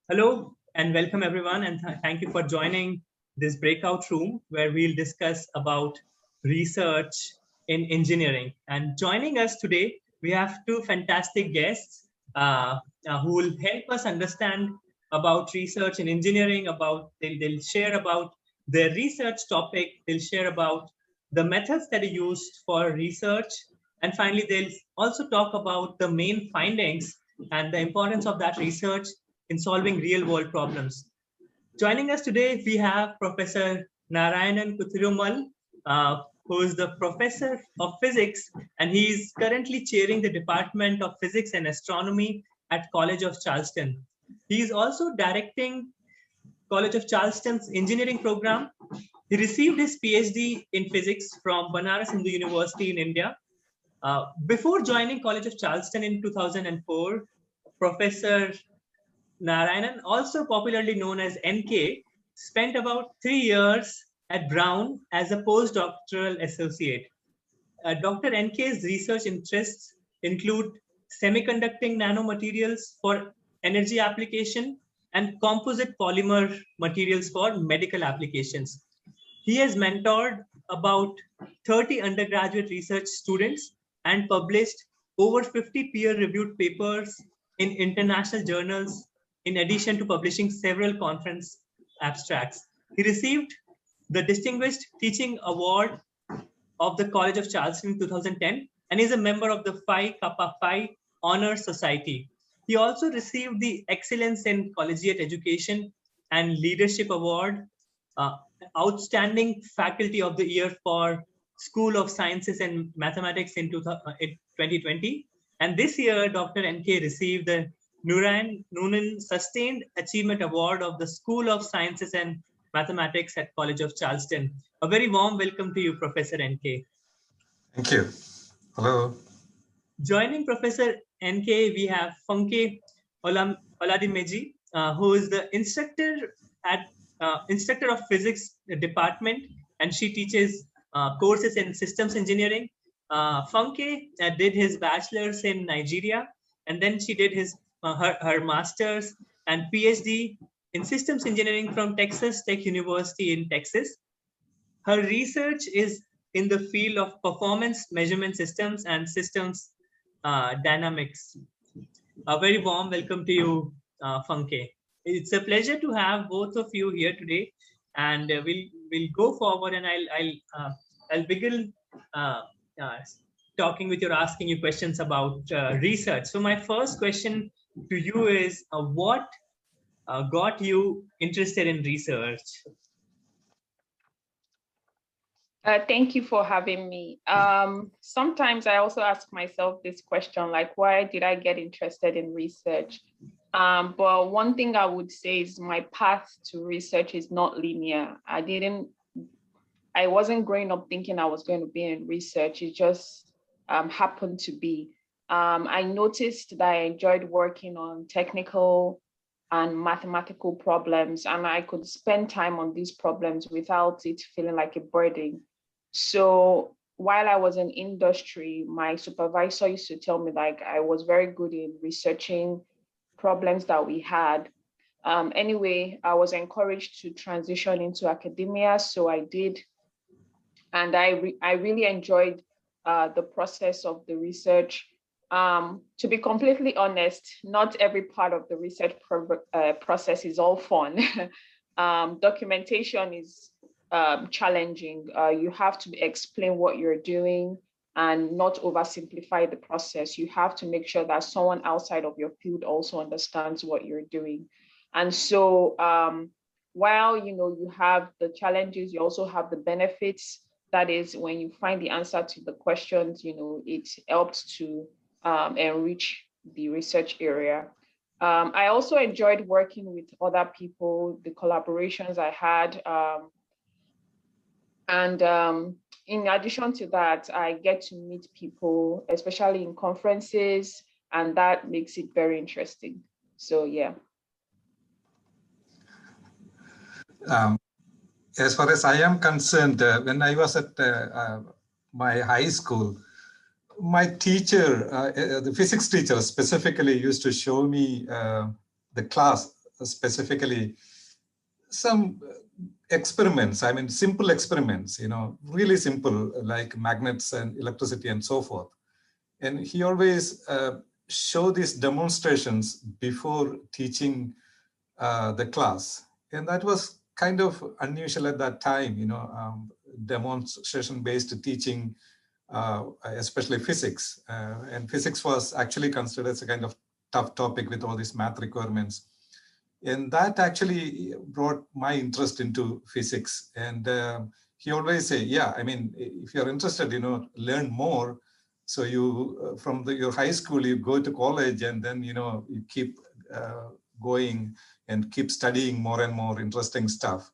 Hello and welcome everyone, and thank you for joining this breakout room where we'll discuss about research in engineering. And joining us today, we have two fantastic guests who will help us understand about research in engineering. They'll share about their research topic. They'll share about the methods that are used for research, and finally they'll also talk about the main findings and the importance of that research in solving real-world problems. Joining us today, we have Professor Narayanan Kuthirumal, who is the Professor of Physics, and he is currently chairing the Department of Physics and Astronomy at College of Charleston. He is also directing College of Charleston's engineering program. He received his Ph.D. in physics from Banaras Hindu University in India. Before joining College of Charleston in 2004, Professor Narayanan, also popularly known as NK, spent about 3 years at Brown as a postdoctoral associate. Dr. NK's research interests include semiconducting nanomaterials for energy application and composite polymer materials for medical applications. He has mentored about 30 undergraduate research students and published over 50 peer-reviewed papers in international journals, in addition to publishing several conference abstracts. He received the Distinguished Teaching Award of the College of Charleston in 2010 and is a member of the Phi Kappa Phi Honor Society. He also received the Excellence in Collegiate Education and Leadership Award, Outstanding Faculty of the Year for School of Sciences and Mathematics in 2020. And this year, Dr. NK received the Noonan Sustained Achievement Award of the School of Sciences and Mathematics at College of Charleston. A very warm welcome to you, Professor NK. Thank you. Hello. Joining Professor NK, we have Funke Oladimeji, who is the instructor of physics department, and she teaches courses in systems engineering. Funke did his bachelor's in Nigeria, and then she did her master's and PhD in systems engineering from Texas Tech University in Texas. Her research is in the field of performance measurement systems and systems dynamics. A very warm welcome to you, Funke. It's a pleasure to have both of you here today, and we'll go forward, and I'll begin talking with you, asking you questions about research. So my first question to you is, what got you interested in research? Thank you for having me. Sometimes I also ask myself this question, like, why did I get interested in research? But one thing I would say is my path to research is not linear. I wasn't growing up thinking I was going to be in research. It just happened to be. I noticed that I enjoyed working on technical and mathematical problems, and I could spend time on these problems without it feeling like a burden. So while I was in industry, my supervisor used to tell me like I was very good in researching problems that we had. Anyway, I was encouraged to transition into academia, so I did. And I really enjoyed the process of the research. To be completely honest, not every part of the research process is all fun. Documentation is challenging. You have to explain what you're doing and not oversimplify the process. You have to make sure that someone outside of your field also understands what you're doing. And so while you have the challenges, you also have the benefits. That is, when you find the answer to the questions, it helps to enrich the research area. I also enjoyed working with other people, the collaborations I had. In addition to that, I get to meet people, especially in conferences, and that makes it very interesting. So, yeah. As far as I am concerned, when I was at my high school, my teacher, the physics teacher specifically, used to show me the class specifically some experiments, I mean, simple experiments, really simple, like magnets and electricity and so forth. And he always showed these demonstrations before teaching the class. And that was kind of unusual at that time, demonstration-based teaching, especially physics. And physics was actually considered as a kind of tough topic with all these math requirements. And that actually brought my interest into physics. And he always say, yeah, I mean, if you're interested, learn more. So you, from your high school, you go to college, and then, you keep going and keep studying more and more interesting stuff.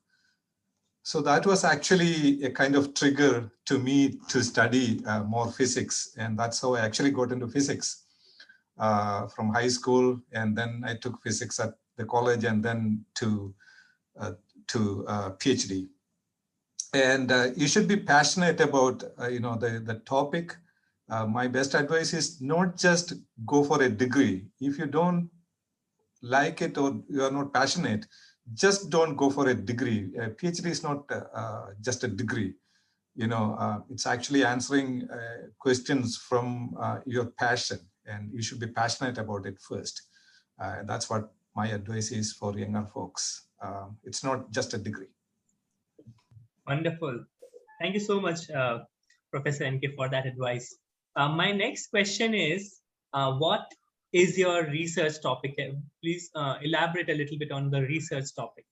So that was actually a kind of trigger to me to study more physics. And that's how I actually got into physics from high school. And then I took physics at the college, and then to PhD. And you should be passionate about the topic. My best advice is not just go for a degree. If you don't like it or you are not passionate, just don't go for a degree. A PhD is not just a degree. It's actually answering questions from your passion, and you should be passionate about it first. That's what my advice is for younger folks. It's not just a degree. Wonderful. Thank you so much, Professor NK, for that advice. My next question is, what is your research topic? Please elaborate a little bit on the research topic.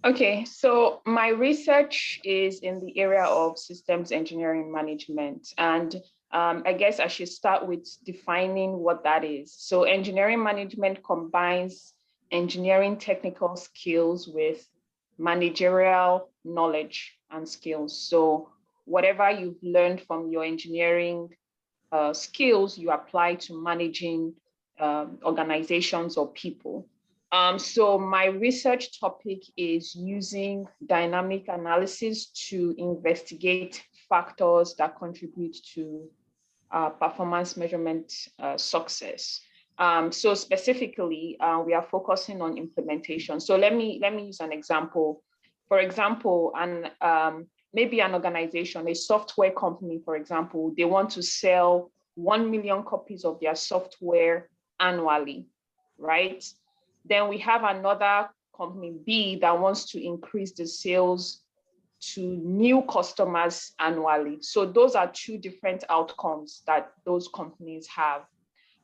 Okay, so my research is in the area of systems engineering management. And I guess I should start with defining what that is. So engineering management combines engineering technical skills with managerial knowledge and skills. So whatever you've learned from your engineering skills, you apply to managing organizations or people. So my research topic is using dynamic analysis to investigate factors that contribute to performance measurement success. So specifically, we are focusing on implementation. So let me use an example. For example, maybe an organization, a software company, for example, they want to sell 1 million copies of their software annually, right? Then we have another company, B, that wants to increase the sales to new customers annually. So those are two different outcomes that those companies have.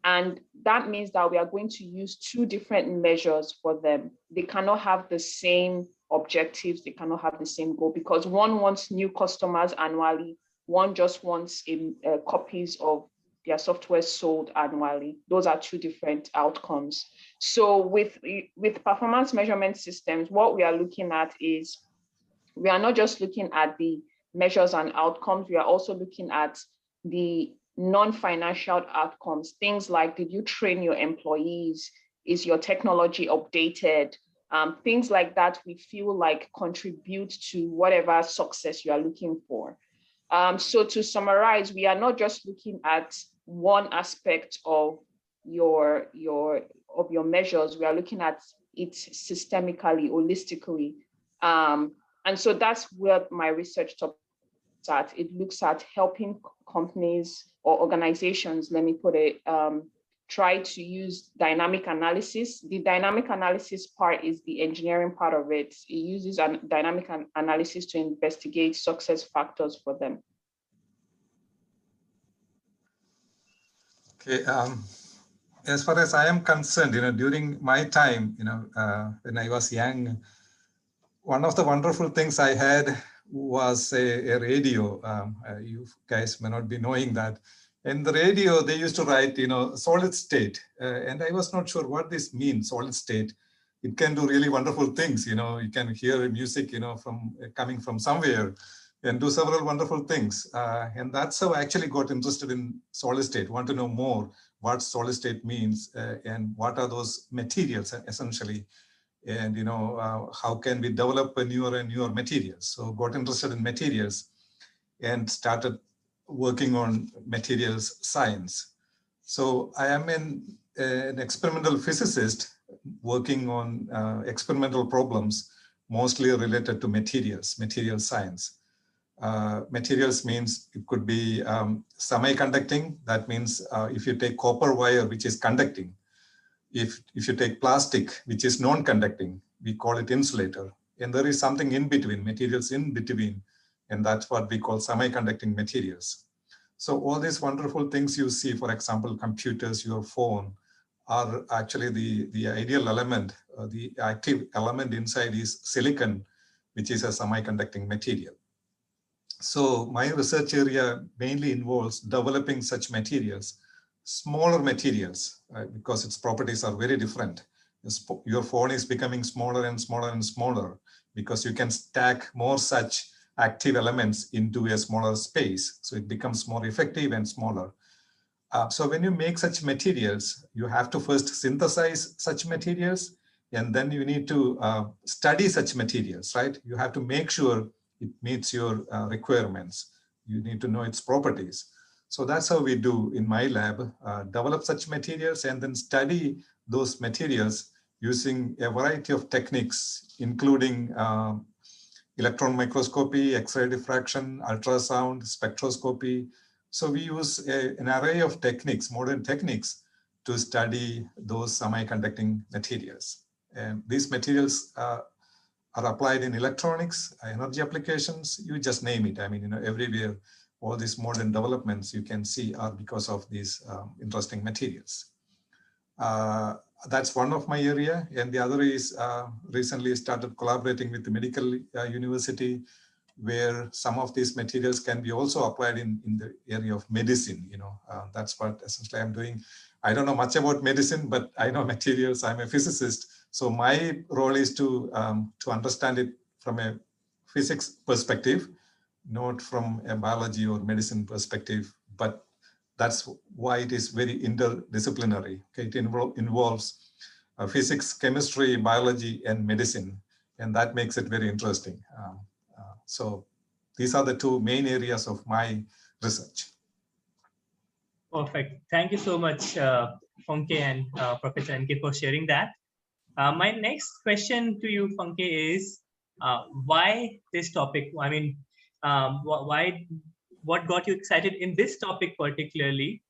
And that means that we are going to use two different measures for them. They cannot have the same objectives. They cannot have the same goal, because one wants new customers annually. One just wants copies of their software sold annually. Those are two different outcomes. So with performance measurement systems, what we are looking at is, we are not just looking at the measures and outcomes, we are also looking at the non-financial outcomes. Things like, did you train your employees? Is your technology updated? Things like that we feel like contribute to whatever success you are looking for. So to summarize, we are not just looking at one aspect of your measures, we are looking at it systemically, holistically. And so that's where my research topic is at. It looks at helping companies or organizations, let me put it, try to use dynamic analysis. The dynamic analysis part is the engineering part of it. It uses a dynamic analysis to investigate success factors for them. Okay. As far as I am concerned, during my time, when I was young, one of the wonderful things I had was a radio. You guys may not be knowing that. In the radio, they used to write, solid state. And I was not sure what this means, solid state. It can do really wonderful things. You can hear music, coming from somewhere and do several wonderful things. And that's how I actually got interested in solid state, want to know more what solid state means and what are those materials essentially. And how can we develop newer and newer materials? So got interested in materials and started working on materials science. So I am an experimental physicist, working on experimental problems, mostly related to materials, material science. Materials means it could be semiconducting. That means if you take copper wire, which is conducting, if you take plastic, which is non-conducting, we call it insulator. And there is something in between, materials in between, and that's what we call semiconducting materials. So all these wonderful things you see, for example, computers, your phone, are actually the ideal element, the active element inside is silicon, which is a semiconducting material. So my research area mainly involves developing such materials, smaller materials, because its properties are very different. Your phone is becoming smaller and smaller and smaller because you can stack more such active elements into a smaller space. So it becomes more effective and smaller. So when you make such materials, you have to first synthesize such materials, and then you need to study such materials, right? You have to make sure it meets your requirements. You need to know its properties. So that's how we do in my lab, develop such materials and then study those materials using a variety of techniques, including electron microscopy, X-ray diffraction, ultrasound, spectroscopy. So we use an array of techniques, modern techniques, to study those semiconducting materials. And these materials are applied in electronics, energy applications, you just name it. I mean, everywhere, all these modern developments you can see are because of these interesting materials. That's one of my area. And the other is recently started collaborating with the medical university, where some of these materials can be also applied in the area of medicine. That's what essentially I'm doing. I don't know much about medicine, but I know materials. I'm a physicist. So my role is to understand it from a physics perspective, not from a biology or medicine perspective, but that's why it is very interdisciplinary. Okay, it involves physics, chemistry, biology, and medicine, and that makes it very interesting. So these are the two main areas of my research. Perfect. Thank you so much, Funke and Professor NK, for sharing that. My next question to you, Funke, is why this topic? I mean, what got you excited in this topic particularly?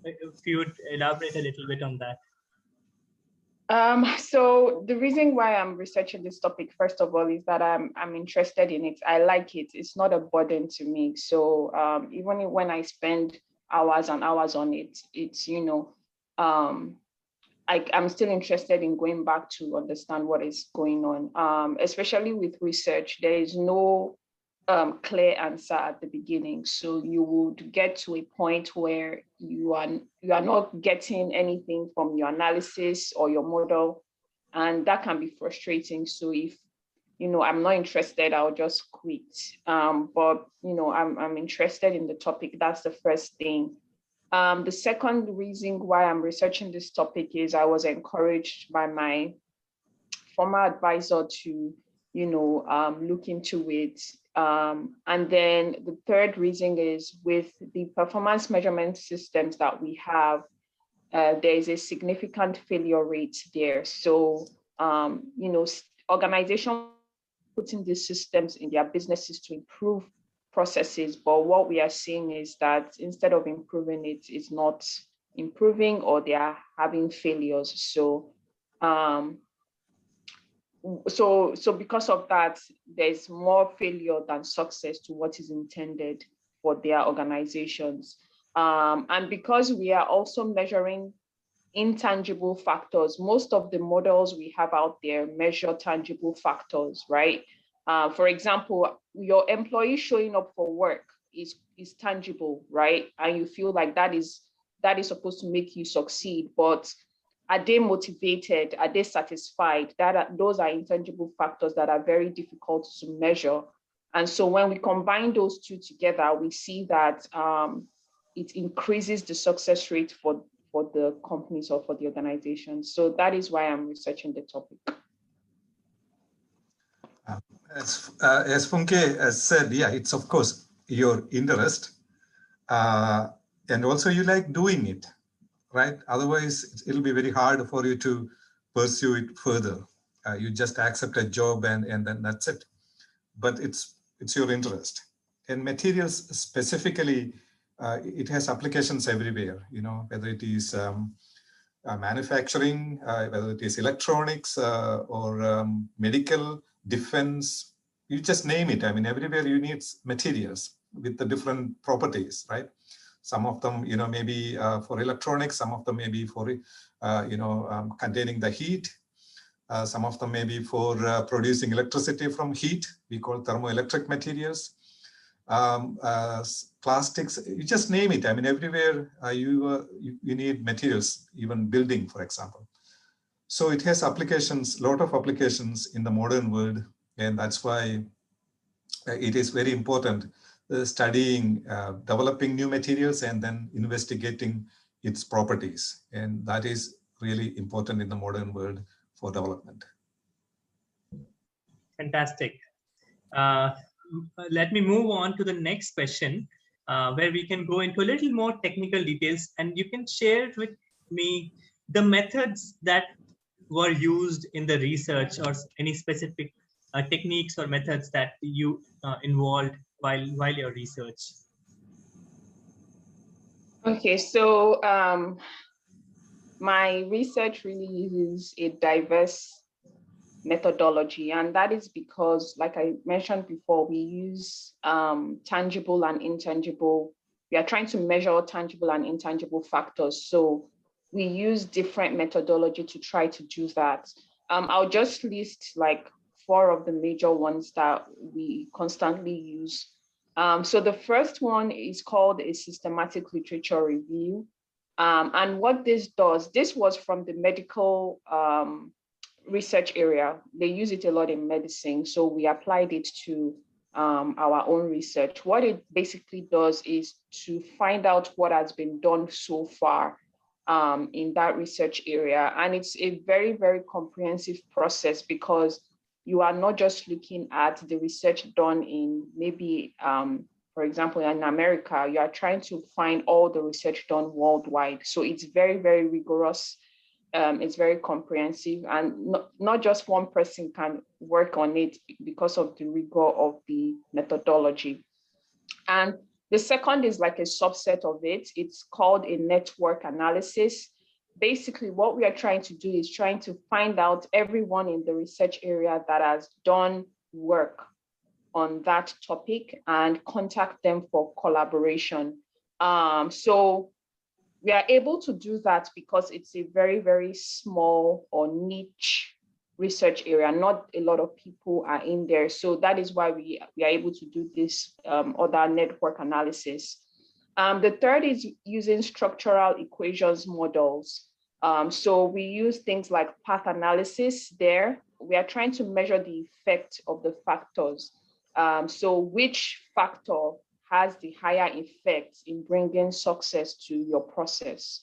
If you would elaborate a little bit on that. So the reason why I'm researching this topic, first of all, is that I'm interested in it. I like it. It's not a burden to me. So even when I spend hours and hours on it, it's, I'm still interested in going back to understand what is going on, especially with research. There is no clear answer at the beginning. So you would get to a point where you are not getting anything from your analysis or your model, and that can be frustrating. So if I'm not interested, I'll just quit. But I'm interested in the topic. That's the first thing. The second reason why I'm researching this topic is I was encouraged by my former advisor to look into it. And then the third reason is with the performance measurement systems that we have, there is a significant failure rate there. So, organizations putting these systems in their businesses to improve processes, but what we are seeing is that instead of improving it, it's not improving, or they are having failures. So, so because of that, there's more failure than success to what is intended for their organizations. And because we are also measuring intangible factors, most of the models we have out there measure tangible factors, right? For example, your employee showing up for work is tangible, right? And you feel like that is supposed to make you succeed, but are they motivated? Are they satisfied? Those are intangible factors that are very difficult to measure. And so when we combine those two together, we see that it increases the success rate for the companies or for the organizations. So that is why I'm researching the topic. As Funke has said, yeah, it's of course your interest, and also you like doing it. right? Otherwise, it'll be very hard for you to pursue it further. You just accept a job and then that's it. But it's your interest. And materials specifically, it has applications everywhere, whether it is manufacturing, whether it is electronics or medical, defense, you just name it. I mean, everywhere you need materials with the different properties, right? Some of them, maybe for electronics, some of them maybe for, containing the heat. Some of them may be for producing electricity from heat. We call thermoelectric materials. Plastics, you just name it. I mean, everywhere you need materials, even building, for example. So it has applications, lot of applications in the modern world. And that's why it is very important studying, developing new materials and then investigating its properties. And that is really important in the modern world for development. Fantastic. Let me move on to the next question, where we can go into a little more technical details, and you can share with me the methods that were used in the research or any specific techniques or methods that you involved while your research. Okay, so my research really uses a diverse methodology, and that is because, like I mentioned before, we use tangible and intangible. We are trying to measure tangible and intangible factors. So we use different methodology to try to do that. I'll just list like 4 of the major ones that we constantly use. So the first one is called a systematic literature review. And what this does, this was from the medical research area. They use it a lot in medicine. So we applied it to our own research. What it basically does is to find out what has been done so far in that research area. And it's a very, very comprehensive process, because you are not just looking at the research done in maybe, for example, in America, you are trying to find all the research done worldwide. So it's very, very rigorous. It's very comprehensive, and not just one person can work on it because of the rigor of the methodology. And the second is like a subset of it. It's called a network analysis. Basically, what we are trying to do is trying to find out everyone in the research area that has done work on that topic and contact them for collaboration. So we are able to do that because it's a very, very small or niche research area. Not a lot of people are in there. So that is why we are able to do this other network analysis. The third is using structural equations models. So we use things like path analysis there. We are trying to measure the effect of the factors. So which factor has the higher effect in bringing success to your process.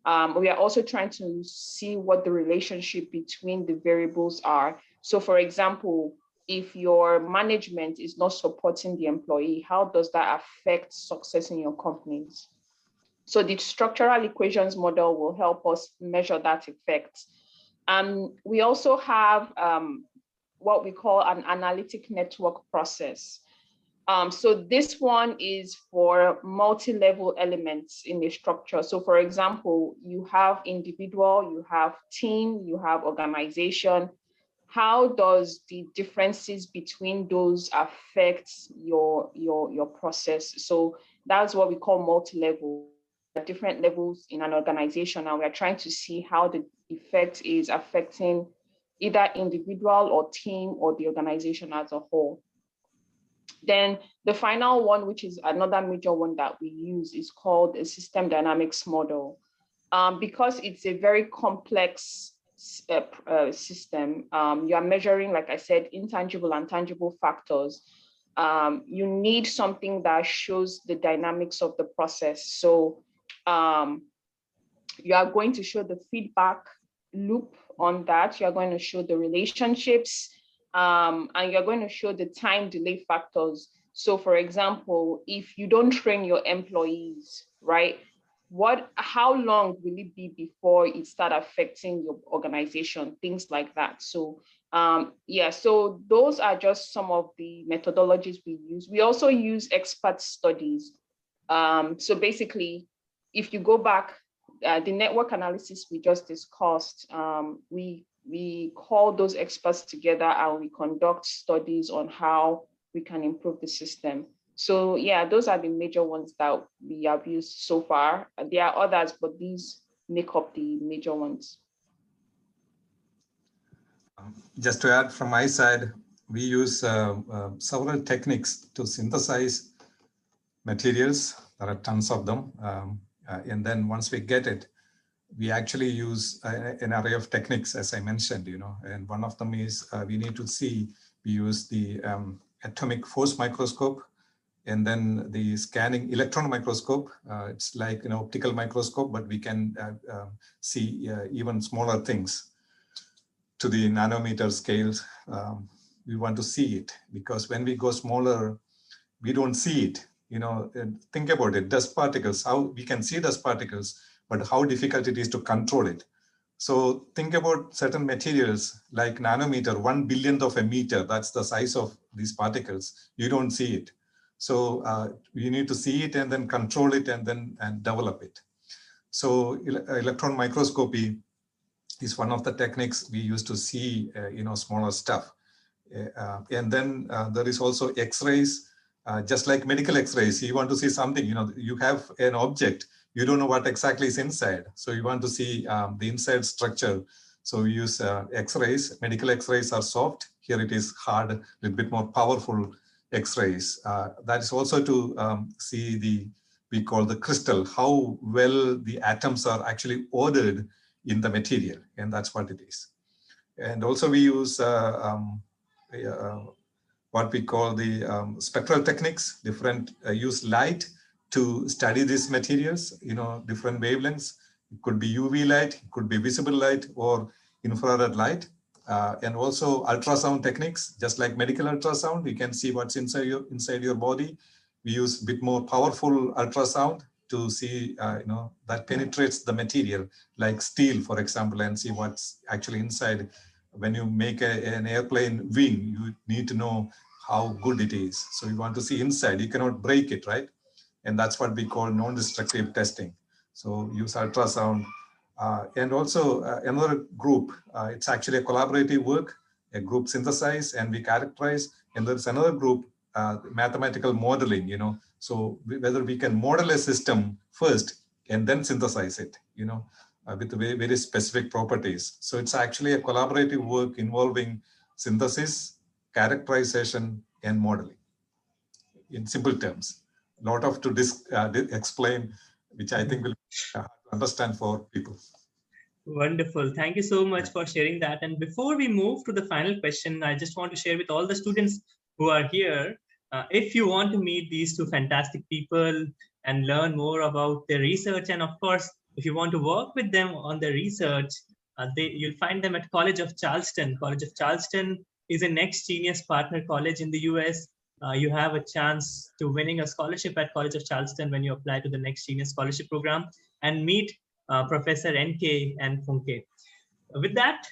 We are also trying to see what the relationship between the variables are. So for example, if your management is not supporting the employee, how does that affect success in your companies? So the structural equations model will help us measure that effect. We also have what we call an analytic network process. So this one is for multi-level elements in the structure. So for example, you have individual, you have team, you have organization. How does the differences between those affect your process? So that's what we call multi-level. Different levels in an organization, and we're trying to see how the effect is affecting either individual or team or the organization as a whole. Then the final one, which is another major one that we use, is called a system dynamics model. Because it's a very complex system, you are measuring, like I said, intangible and tangible factors. You need something that shows the dynamics of the process. So you are going to show the feedback loop on that. You are going to show the relationships, and you're going to show the time delay factors. So for example, if you don't train your employees, right, how long will it be before it start affecting your organization, things like that. So yeah, so those are just some of the methodologies we use. We also use expert studies. So basically, if you go back, the network analysis we just discussed, we call those experts together and we conduct studies on how we can improve the system. So yeah, those are the major ones that we have used so far. There are others, but these make up the major ones. Just to add from my side, we use several techniques to synthesize materials. There are tons of them. And then once we get it, we actually use an array of techniques, as I mentioned, and one of them is we need to see, we use the atomic force microscope, and then the scanning electron microscope. It's like an optical microscope, but we can see even smaller things to the nanometer scales. We want to see it, because when we go smaller, we don't see it. Think about it, dust particles, how we can see dust particles, but how difficult it is to control it. So think about certain materials like nanometer, 1 billionth of a meter, that's the size of these particles. You don't see it. So you need to see it and then control it and then develop it. So electron microscopy is one of the techniques we use to see smaller stuff. And then there is also X-rays, just like medical X-rays. You want to see something, you have an object, you don't know what exactly is inside. So you want to see the inside structure. So we use X-rays. Medical X-rays are soft. Here it is hard, a little bit more powerful X-rays. That is also to see we call the crystal, how well the atoms are actually ordered in the material, and that's what it is. And also we use what we call the spectral techniques, use light to study these materials, different wavelengths. It could be UV light, it could be visible light or infrared light. And also ultrasound techniques, just like medical ultrasound, we can see what's inside your body. We use a bit more powerful ultrasound to see, that penetrates the material, like steel, for example, and see what's actually inside. When you make an airplane wing, you need to know how good it is. So you want to see inside, you cannot break it, right? And that's what we call non-destructive testing. So use ultrasound. And also another group, it's actually a collaborative work, a group synthesize and we characterize. And there's another group, mathematical modeling, so whether we can model a system first and then synthesize it, with very specific properties. So it's actually a collaborative work involving synthesis, characterization, and modeling. In simple terms, a lot of to explain, which I think will be hard to understand for people. Wonderful. Thank you so much for sharing that. And before we move to the final question, I just want to share with all the students who are here, if you want to meet these two fantastic people and learn more about their research, and of course, if you want to work with them on their research, you'll find them at College of Charleston. College of Charleston is a Next Genius Partner College in the US. You have a chance to winning a scholarship at College of Charleston when you apply to the Next Genius Scholarship Program and meet Professor NK and Funke. With that,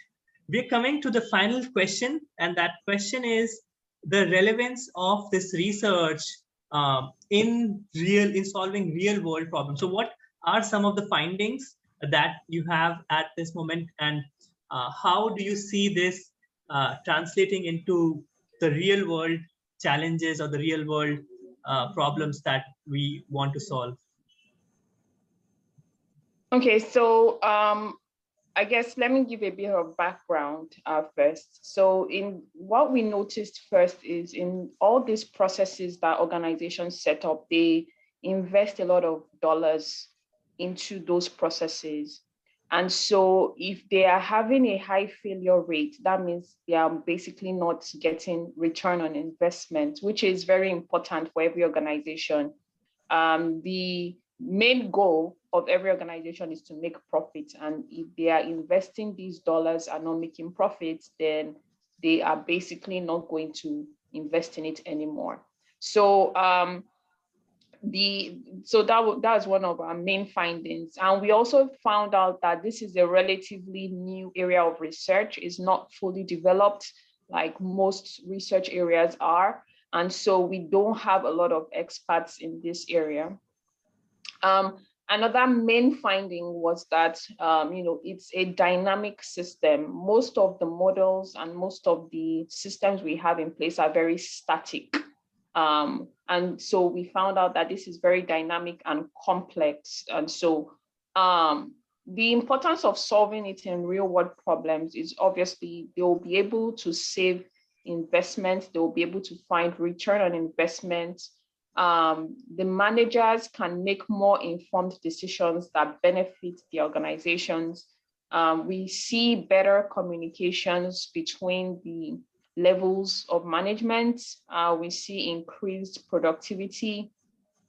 we're coming to the final question, and that question is the relevance of this research in solving real world problems. So what are some of the findings that you have at this moment, and how do you see this translating into the real world challenges or the real world problems that we want to solve? Okay, so I guess let me give a bit of background first. So in what we noticed first is in all these processes that organizations set up, they invest a lot of dollars into those processes. And so if they are having a high failure rate, that means they are basically not getting return on investment, which is very important for every organization. The main goal of every organization is to make profits. And if they are investing these dollars and not making profits, then they are basically not going to invest in it anymore. So that's one of our main findings. And we also found out that this is a relatively new area of research. It's not fully developed like most research areas are. And so we don't have a lot of experts in this area. Another main finding was that, it's a dynamic system. Most of the models and most of the systems we have in place are very static. And so we found out that this is very dynamic and complex. And so the importance of solving it in real world problems is obviously they will be able to save investment, they will be able to find return on investment. The managers can make more informed decisions that benefit the organizations. We see better communications between the levels of management. We see increased productivity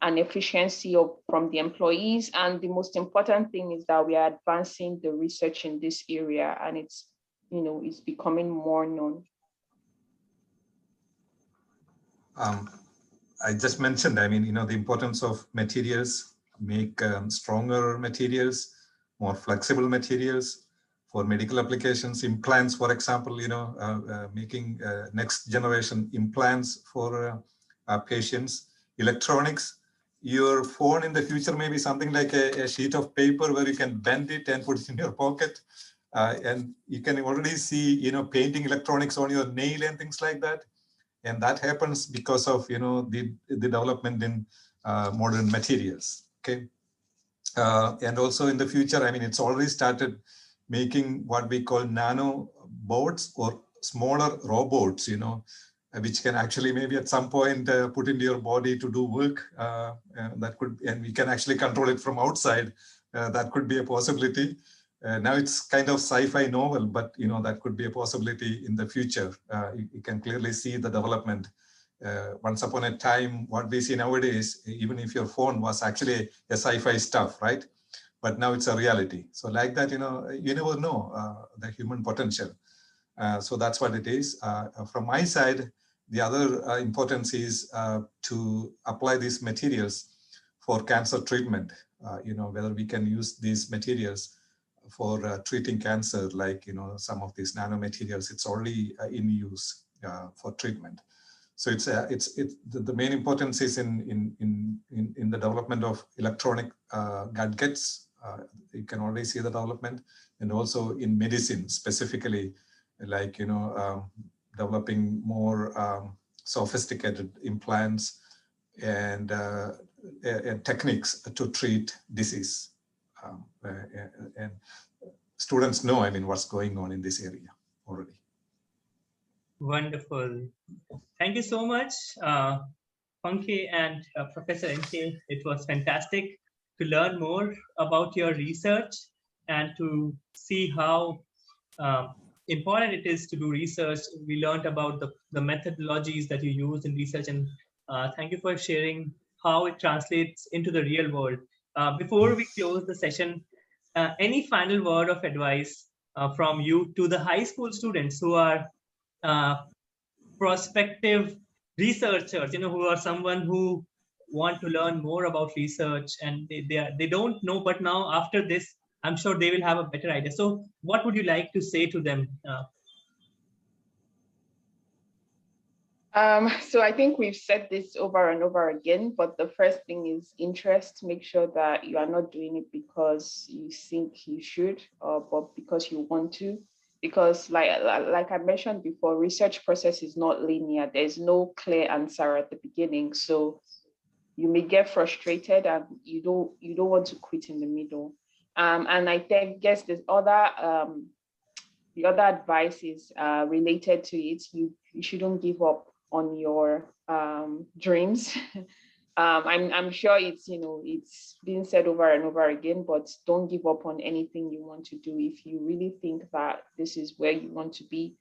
and efficiency from the employees. And the most important thing is that we are advancing the research in this area, and it's becoming more known. I just mentioned, the importance of materials, make stronger materials, more flexible materials for medical applications, implants, for example, making next generation implants for patients, electronics. Your phone in the future may be something like a sheet of paper where you can bend it and put it in your pocket. And you can already see, painting electronics on your nail and things like that. And that happens because of, the development in modern materials, okay? And also in the future, it's already started making what we call nano bots or smaller robots, which can actually maybe at some point put into your body to do work. And we can actually control it from outside. That could be a possibility. Now it's kind of sci-fi novel, but that could be a possibility in the future. You can clearly see the development. Once upon a time, what we see nowadays, even if your phone was actually a sci-fi stuff, right? But now it's a reality. So like that, you never know the human potential. So that's what it is. From my side, the other importance is to apply these materials for cancer treatment. Whether we can use these materials for treating cancer, like some of these nanomaterials, it's already in use for treatment. So the main importance is in the development of electronic gadgets. You can already see the development, and also in medicine specifically, like developing more sophisticated implants and techniques to treat disease. And students know, what's going on in this area already. Wonderful. Thank you so much, Funke and Professor NK. It was fantastic to learn more about your research and to see how important it is to do research. We learned about the methodologies that you use in research, and thank you for sharing how it translates into the real world. Before we close the session, any final word of advice from you to the high school students who are prospective researchers, who are someone who want to learn more about research, and they don't know, but now after this, I'm sure they will have a better idea. So what would you like to say to them? So I think we've said this over and over again, but the first thing is interest. Make sure that you are not doing it because you think you should, but because you want to. Because like I mentioned before, research process is not linear. There's no clear answer at the beginning. So you may get frustrated and you don't want to quit in the middle. And I guess the other advice is related to it. You shouldn't give up on your dreams. I'm sure it's been said over and over again, but don't give up on anything you want to do. If you really think that this is where you want to be,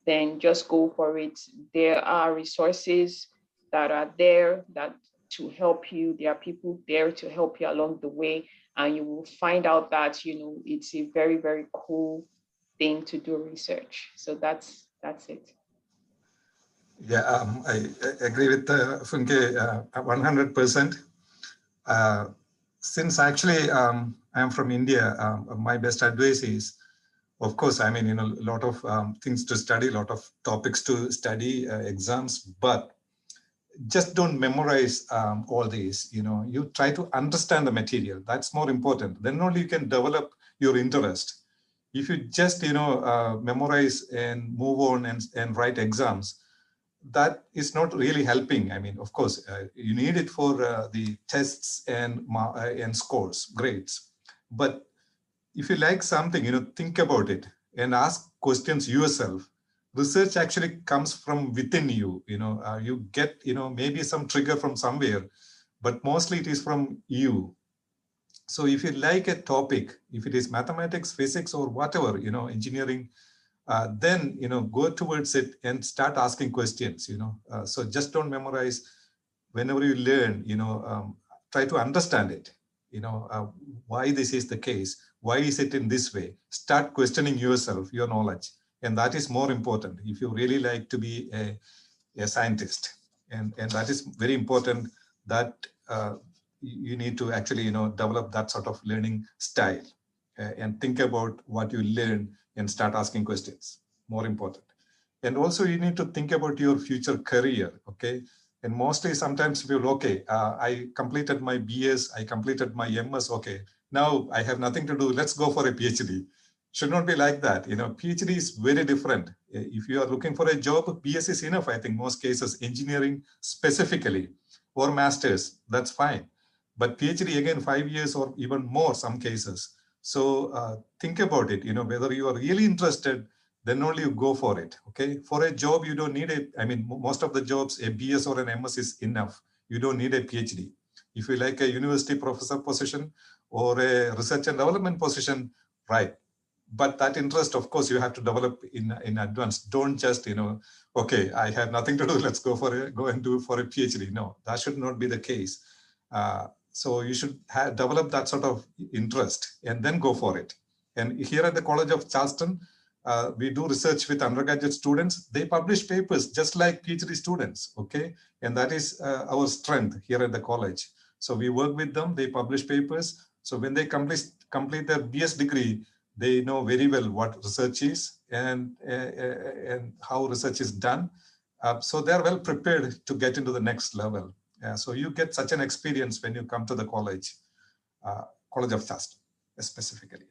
then just go for it. There are resources that are there to help you. There are people there to help you along the way, and you will find out that it's a very, very cool thing to do research. So that's it. Yeah, I agree with Funke 100%. Since actually I'm from India, my best advice is, of course, I mean, a lot of things to study, a lot of topics to study, exams, but just don't memorize all these. You try to understand the material. That's more important. Then only you can develop your interest. If you just, memorize and move on and write exams, that is not really helping. I mean, of course, you need it for the tests and scores, grades. But if you like something, think about it and ask questions yourself. Research actually comes from within you. You get, maybe some trigger from somewhere, but mostly it is from you. So if you like a topic, if it is mathematics, physics, or whatever, engineering, then go towards it and start asking questions. So just don't memorize. Whenever you learn, try to understand it. Why this is the case, why is it in this way? Start questioning yourself, your knowledge, and that is more important if you really like to be a scientist. And that is very important, that you need to actually develop that sort of learning style, and think about what you learn and start asking questions. More important. And also you need to think about your future career. Okay. And mostly sometimes people, okay, I completed my BS, I completed my MS, okay, now I have nothing to do, let's go for a PhD. Should not be like that. PhD is very different. If you are looking for a job, BS is enough, I think, most cases. Engineering specifically, or masters, that's fine. But PhD, again, 5 years or even more, some cases. So think about it, whether you are really interested, then only you go for it. Okay. For a job, you don't need it. I mean, most of the jobs, a BS or an MS is enough. You don't need a PhD. If you like a university professor position or a research and development position, right. But that interest, of course, you have to develop in advance. Don't just, okay, I have nothing to do, let's go and do for a PhD. No, that should not be the case. So you should develop that sort of interest and then go for it. And here at the College of Charleston, we do research with undergraduate students. They publish papers just like PhD students, okay? And that is our strength here at the college. So we work with them, they publish papers. So when they complete their BS degree, they know very well what research is and how research is done. So they're well prepared to get into the next level. So you get such an experience when you come to the college, College of Charleston specifically.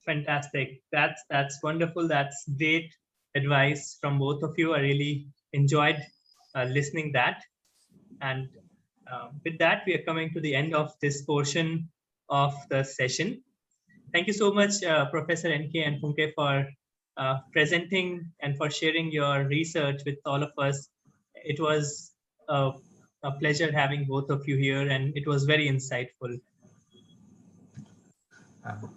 Fantastic. That's wonderful. That's great advice from both of you. I really enjoyed listening that. And with that, we are coming to the end of this portion of the session. Thank you so much, Professor NK and Funke, for presenting and for sharing your research with all of us. It was a pleasure having both of you here, and it was very insightful. Thank you.